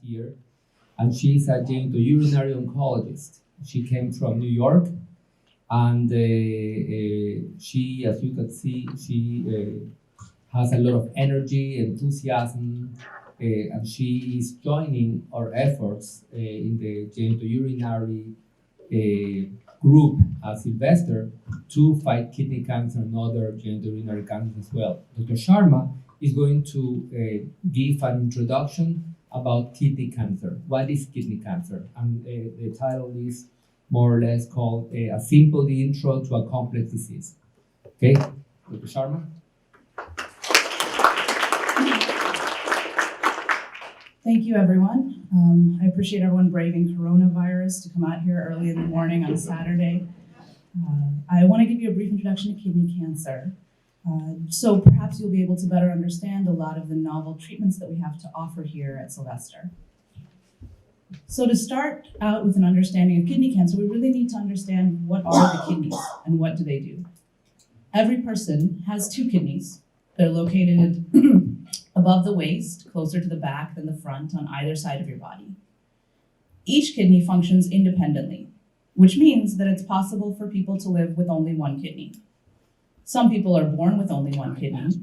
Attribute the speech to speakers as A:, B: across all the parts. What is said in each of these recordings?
A: year, and she's a genitourinary oncologist. She came from New York, and she, as you can see, she has a lot of energy, enthusiasm, and she is joining our efforts in the genitourinary group as investor to fight kidney cancer and other genitourinary cancers as well. Dr. Sharma is going to give an introduction about kidney cancer. What is kidney cancer? And the title is more or less called a simple intro to a complex disease. Okay, Dr. Sharma?
B: Thank you, everyone. I appreciate everyone braving coronavirus to come out here early in the morning on a Saturday. I want to give you a brief introduction to kidney cancer. So perhaps you'll be able to better understand a lot of the novel treatments that we have to offer here at Sylvester. So to start out with an understanding of kidney cancer, we really need to understand what are the kidneys and what do they do. Every person has two kidneys. They're located above the waist, closer to the back than the front on either side of your body. Each kidney functions independently, which means that it's possible for people to live with only one kidney. Some people are born with only one kidney,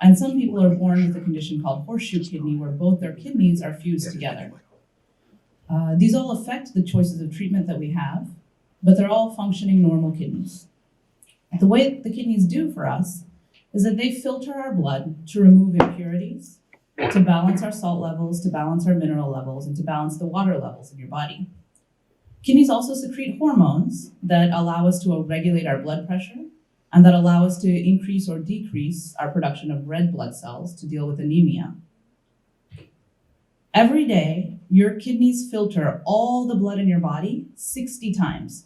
B: and some people are born with a condition called horseshoe kidney, where both their kidneys are fused together. These all affect the choices of treatment that we have, but they're all functioning normal kidneys. The way the kidneys do for us is that they filter our blood to remove impurities, to balance our salt levels, to balance our mineral levels, and to balance the water levels in your body. Kidneys also secrete hormones that allow us to regulate our blood pressure and that allow us to increase or decrease our production of red blood cells to deal with anemia. Every day, your kidneys filter all the blood in your body 60 times.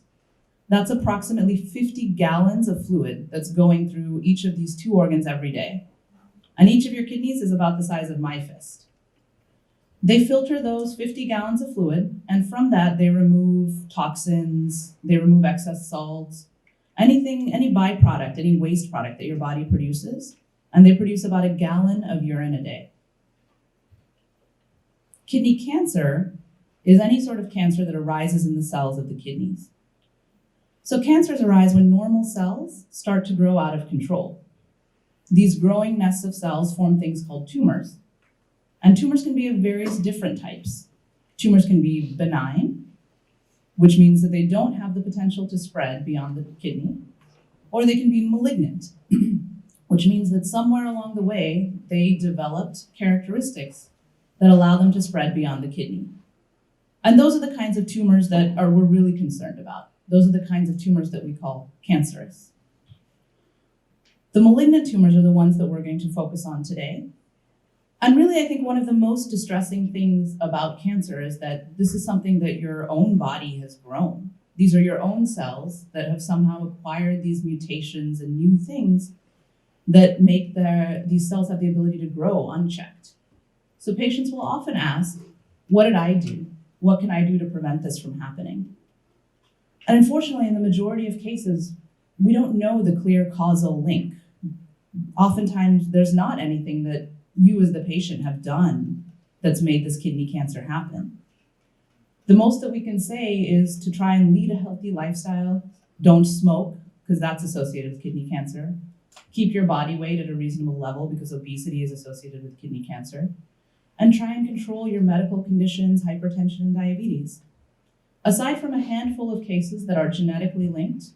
B: That's approximately 50 gallons of fluid that's going through each of these two organs every day. And each of your kidneys is about the size of my fist. They filter those 50 gallons of fluid, and from that they remove toxins, they remove excess salts, anything, any byproduct, any waste product that your body produces, and they produce about a gallon of urine a day. Kidney cancer is any sort of cancer that arises in the cells of the kidneys. So cancers arise when normal cells start to grow out of control. These growing nests of cells form things called tumors. And tumors can be of various different types. Tumors can be benign, which means that they don't have the potential to spread beyond the kidney, or they can be malignant, which means that somewhere along the way, they developed characteristics that allow them to spread beyond the kidney. And those are the kinds of tumors that we're really concerned about. Those are the kinds of tumors that we call cancerous. The malignant tumors are the ones that we're going to focus on today. And really, I think one of the most distressing things about cancer is that this is something that your own body has grown. These are your own cells that have somehow acquired these mutations and new things that make these cells have the ability to grow unchecked. So patients will often ask, what did I do? What can I do to prevent this from happening? And unfortunately, in the majority of cases, we don't know the clear causal link. Oftentimes, there's not anything that you as the patient have done that's made this kidney cancer happen. The most that we can say is to try and lead a healthy lifestyle. Don't smoke, because that's associated with kidney cancer. Keep your body weight at a reasonable level, because obesity is associated with kidney cancer. And try and control your medical conditions, hypertension, and diabetes. Aside from a handful of cases that are genetically linked,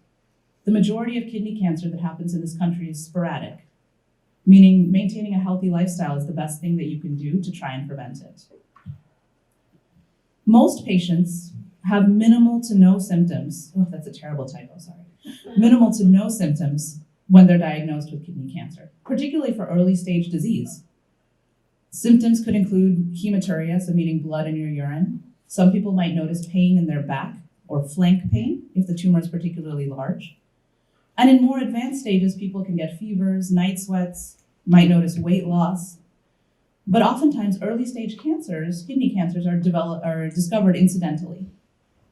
B: the majority of kidney cancer that happens in this country is sporadic, meaning maintaining a healthy lifestyle is the best thing that you can do to try and prevent it. Most patients have minimal to no symptoms. Oh, that's a terrible typo, sorry. Minimal to no symptoms when they're diagnosed with kidney cancer, particularly for early stage disease. Symptoms could include hematuria, so meaning blood in your urine. Some people might notice pain in their back or flank pain if the tumor is particularly large. And in more advanced stages, people can get fevers, night sweats, might notice weight loss. But oftentimes, early stage cancers, kidney cancers, are discovered incidentally,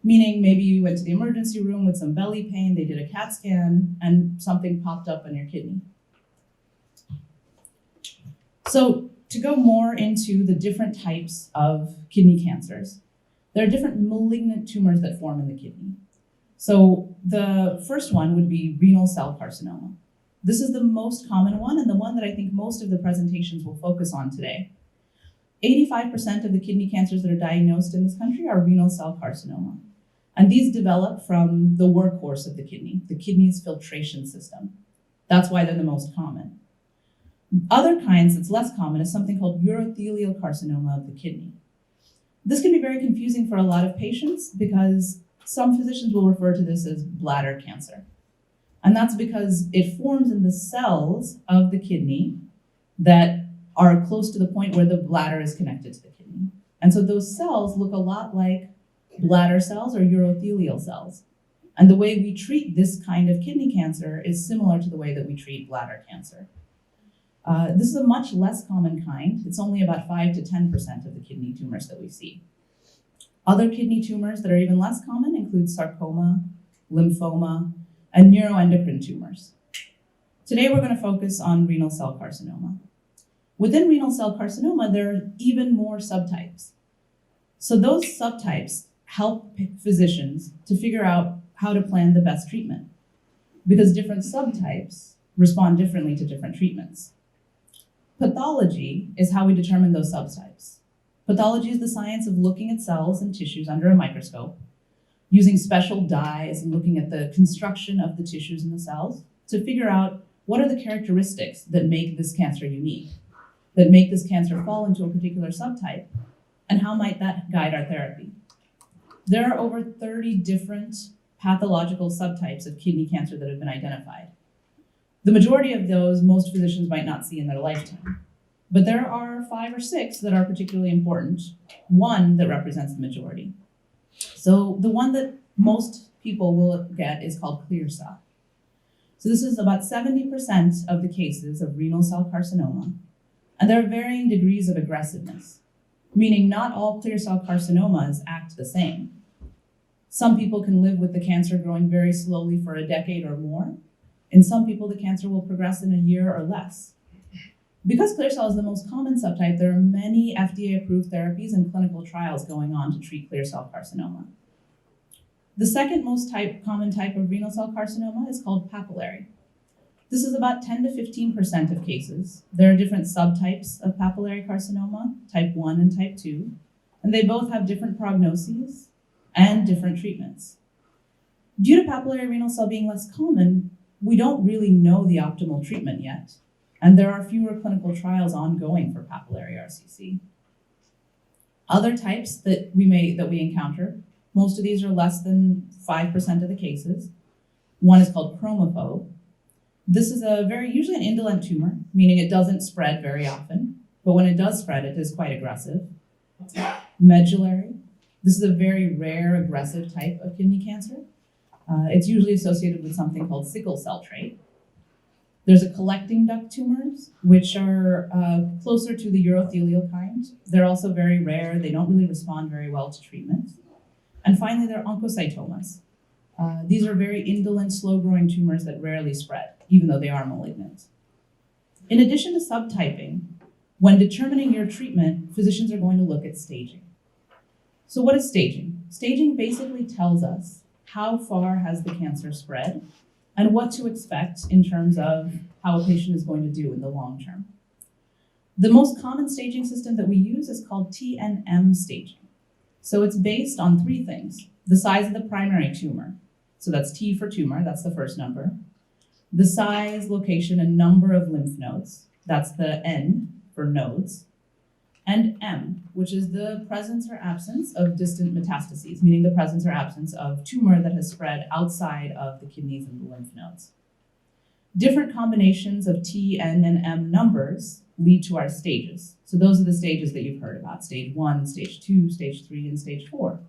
B: meaning maybe you went to the emergency room with some belly pain, they did a CAT scan, and something popped up on your kidney. So to go more into the different types of kidney cancers, there are different malignant tumors that form in the kidney. So the first one would be renal cell carcinoma. This is the most common one and the one that I think most of the presentations will focus on today. 85% of the kidney cancers that are diagnosed in this country are renal cell carcinoma. And these develop from the workhorse of the kidney's filtration system. That's why they're the most common. Other kinds that's less common is something called urothelial carcinoma of the kidney. This can be very confusing for a lot of patients because some physicians will refer to this as bladder cancer. And that's because it forms in the cells of the kidney that are close to the point where the bladder is connected to the kidney. And so those cells look a lot like bladder cells or urothelial cells. And the way we treat this kind of kidney cancer is similar to the way that we treat bladder cancer. This is a much less common kind. It's only about 5 to 10% of the kidney tumors that we see. Other kidney tumors that are even less common include sarcoma, lymphoma, and neuroendocrine tumors. Today we're going to focus on renal cell carcinoma. Within renal cell carcinoma, there are even more subtypes. So those subtypes help physicians to figure out how to plan the best treatment, because different subtypes respond differently to different treatments. Pathology is how we determine those subtypes. Pathology is the science of looking at cells and tissues under a microscope, using special dyes and looking at the construction of the tissues in the cells to figure out what are the characteristics that make this cancer unique, that make this cancer fall into a particular subtype, and how might that guide our therapy. There are over 30 different pathological subtypes of kidney cancer that have been identified. The majority of those most physicians might not see in their lifetime, but there are 5 or 6 that are particularly important, one that represents the majority. So the one that most people will get is called clear cell. So this is about 70% of the cases of renal cell carcinoma, and there are varying degrees of aggressiveness, meaning not all clear cell carcinomas act the same. Some people can live with the cancer growing very slowly for a decade or more. In some people, the cancer will progress in a year or less. Because clear cell is the most common subtype, there are many FDA-approved therapies and clinical trials going on to treat clear cell carcinoma. The second most common type of renal cell carcinoma is called papillary. This is about 10 to 15% of cases. There are different subtypes of papillary carcinoma, type 1 and type 2, and they both have different prognoses and different treatments. Due to papillary renal cell being less common, we don't really know the optimal treatment yet, and there are fewer clinical trials ongoing for papillary RCC. Other types that we encounter, most of these are less than 5% of the cases. One is called chromophobe. This is usually an indolent tumor, meaning it doesn't spread very often, but when it does spread, it is quite aggressive. Medullary. This is a very rare aggressive type of kidney cancer. It's usually associated with something called sickle cell trait. There's a collecting duct tumors, which are closer to the urothelial kind. They're also very rare. They don't really respond very well to treatment. And finally, there are oncocytomas. These are very indolent, slow-growing tumors that rarely spread, even though they are malignant. In addition to subtyping, when determining your treatment, physicians are going to look at staging. So what is staging? Staging basically tells us how far has the cancer spread and what to expect in terms of how a patient is going to do in the long term. The most common staging system that we use is called TNM staging. So it's based on 3 things: the size of the primary tumor, so that's T for tumor, that's the first number; the size, location, and number of lymph nodes, that's the N for nodes; and M, which is the presence or absence of distant metastases, meaning the presence or absence of tumor that has spread outside of the kidneys and the lymph nodes. Different combinations of T, N, and M numbers lead to our stages. So those are the stages that you've heard about: stage 1, stage 2, stage 3, and stage 4.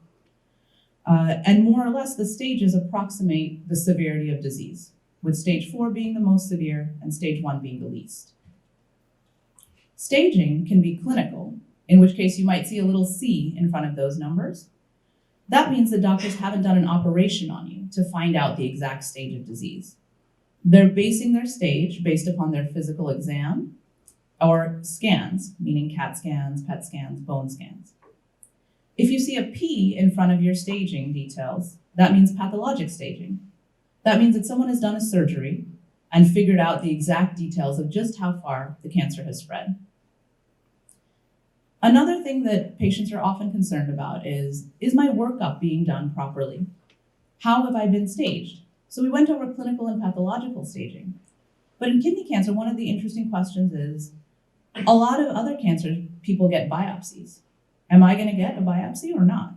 B: And more or less, the stages approximate the severity of disease, with stage 4 being the most severe and stage 1 being the least. Staging can be clinical, in which case you might see a little C in front of those numbers. That means that doctors haven't done an operation on you to find out the exact stage of disease. They're basing their stage based upon their physical exam or scans, meaning CAT scans, PET scans, bone scans. If you see a P in front of your staging details, that means pathologic staging. That means that someone has done a surgery and figured out the exact details of just how far the cancer has spread. Another thing that patients are often concerned about is my workup being done properly? How have I been staged? So we went over clinical and pathological staging. But in kidney cancer, one of the interesting questions is, a lot of other cancers, people get biopsies. Am I going to get a biopsy or not?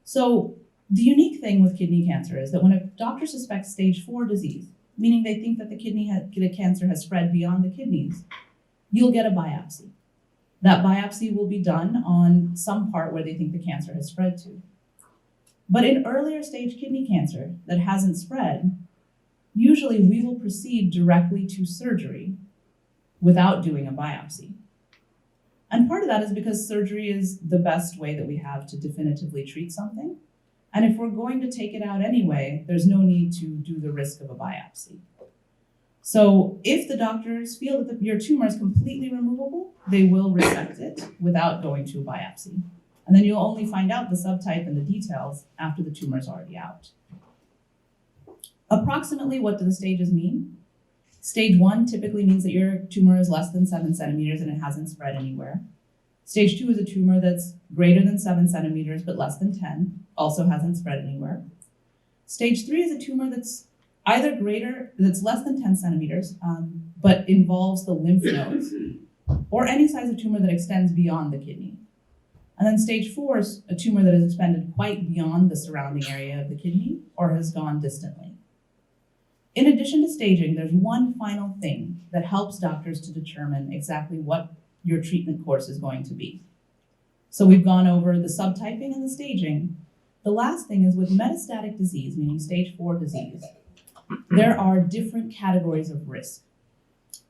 B: So the unique thing with kidney cancer is that when a doctor suspects stage 4 disease, meaning they think that the cancer has spread beyond the kidneys, you'll get a biopsy. That biopsy will be done on some part where they think the cancer has spread to. But in earlier stage kidney cancer that hasn't spread, usually we will proceed directly to surgery without doing a biopsy. And part of that is because surgery is the best way that we have to definitively treat something. And if we're going to take it out anyway, there's no need to do the risk of a biopsy. So if the doctors feel that your tumor is completely removable, they will resect it without going to a biopsy. And then you'll only find out the subtype and the details after the tumor is already out. Approximately, what do the stages mean? Stage 1 typically means that your tumor is less than 7 centimeters and it hasn't spread anywhere. Stage 2 is a tumor that's greater than 7 centimeters but less than 10, also hasn't spread anywhere. Stage 3 is a tumor that's that's less than 10 centimeters, but involves the lymph nodes, or any size of tumor that extends beyond the kidney. And then stage 4 is a tumor that has expanded quite beyond the surrounding area of the kidney or has gone distantly. In addition to staging, there's one final thing that helps doctors to determine exactly what your treatment course is going to be. So we've gone over the subtyping and the staging. The last thing is with metastatic disease, meaning stage 4 disease, there are different categories of risk.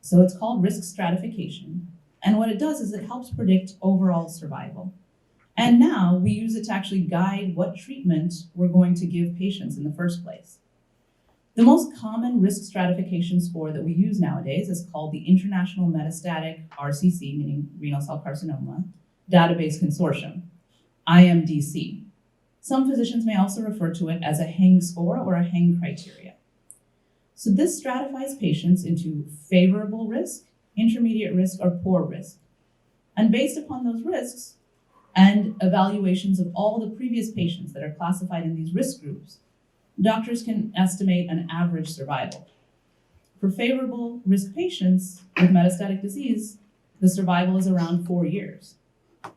B: So it's called risk stratification. And what it does is it helps predict overall survival. And now we use it to actually guide what treatment we're going to give patients in the first place. The most common risk stratification score that we use nowadays is called the International Metastatic RCC, meaning renal cell carcinoma, Database Consortium, IMDC. Some physicians may also refer to it as a Heng score or a Heng criteria. So this stratifies patients into favorable risk, intermediate risk, or poor risk. And based upon those risks and evaluations of all the previous patients that are classified in these risk groups, doctors can estimate an average survival. For favorable risk patients with metastatic disease, the survival is around 4 years.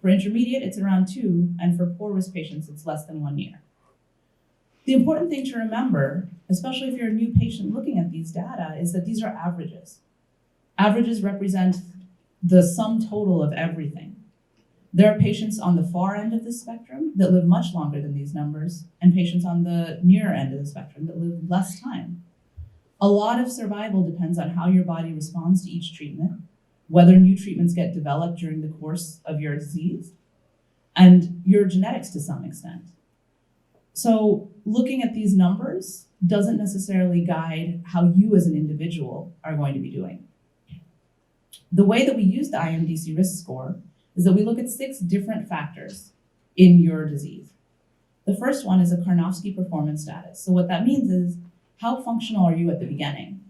B: For intermediate, it's around 2, and for poor risk patients, it's less than 1 year. The important thing to remember, especially if you're a new patient looking at these data, is that these are averages. Averages represent the sum total of everything. There are patients on the far end of the spectrum that live much longer than these numbers, and patients on the nearer end of the spectrum that live less time. A lot of survival depends on how your body responds to each treatment, whether new treatments get developed during the course of your disease, and your genetics to some extent. So looking at these numbers doesn't necessarily guide how you as an individual are going to be doing. The way that we use the IMDC risk score is that we look at 6 different factors in your disease. The first one is a Karnofsky performance status. So what that means is, how functional are you at the beginning?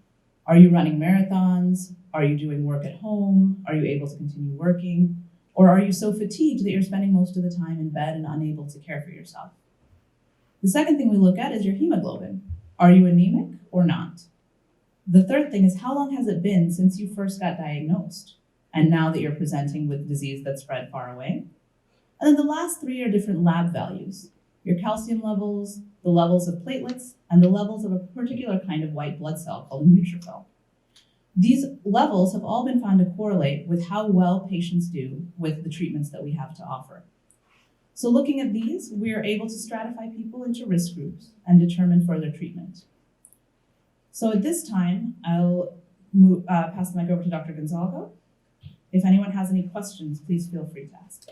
B: Are you running marathons? Are you doing work at home? Are you able to continue working? Or are you so fatigued that you're spending most of the time in bed and unable to care for yourself? The second thing we look at is your hemoglobin. Are you anemic or not? The third thing is, how long has it been since you first got diagnosed and now that you're presenting with disease that spread far away? And then the last 3 are different lab values: your calcium levels, the levels of platelets, and the levels of a particular kind of white blood cell called a neutrophil. These levels have all been found to correlate with how well patients do with the treatments that we have to offer. So looking at these, we are able to stratify people into risk groups and determine further treatment. So at this time, I'll pass the mic over to Dr. Gonzalgo. If anyone has any questions, please feel free to ask.